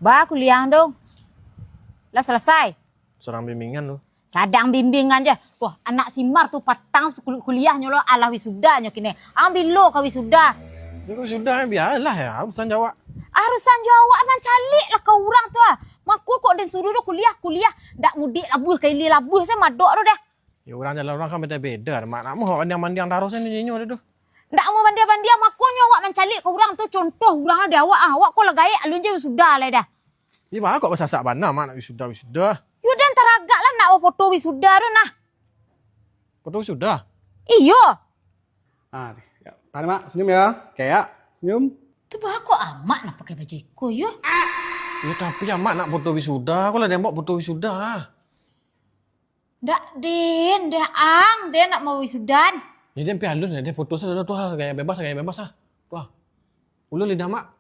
Bah kuliah tu. Lah selesai. Serang bimbingan tu. Sadang bimbingan je. Wah, anak Simar tu patang kuliahnya lo ala wisudanya kini. Ambil lo ke wisuda. Ya kau sudah kan biarlah ya, urusan jawab. Harusan jawab man calik lah kau orang tu ah. Maku kok den suruh tu kuliah. Dak mudik labuh kali labuh saya madok tu dah. Ya orang jalan orang kan beda-beda. Mak nak mau mandiang-mandiang taruh sana jinyo dia tu. Ndak mau bandia-bandia makunya awak mencalik ke orang tu contoh orang ada awak awak kok legaya alun je sudah lah dah. Ni bah kok besasak bana mak nak wisuda. Yo dan teragak lah nak foto wisuda tu nah. Foto wisuda. Iyo. Ah, ya. Tahan mak, senyum ya. Kayak senyum. Tu bah kok amat nak pakai baju iko yo. Ya tapi ya mak nak foto wisuda. Kau lah dia mau foto wisuda. Ndak den, dah ang, den nak mau wisudan. Ya dia pialun dia foto sana tu gaya bebas ah. Tu ah. Ulun lidah mak.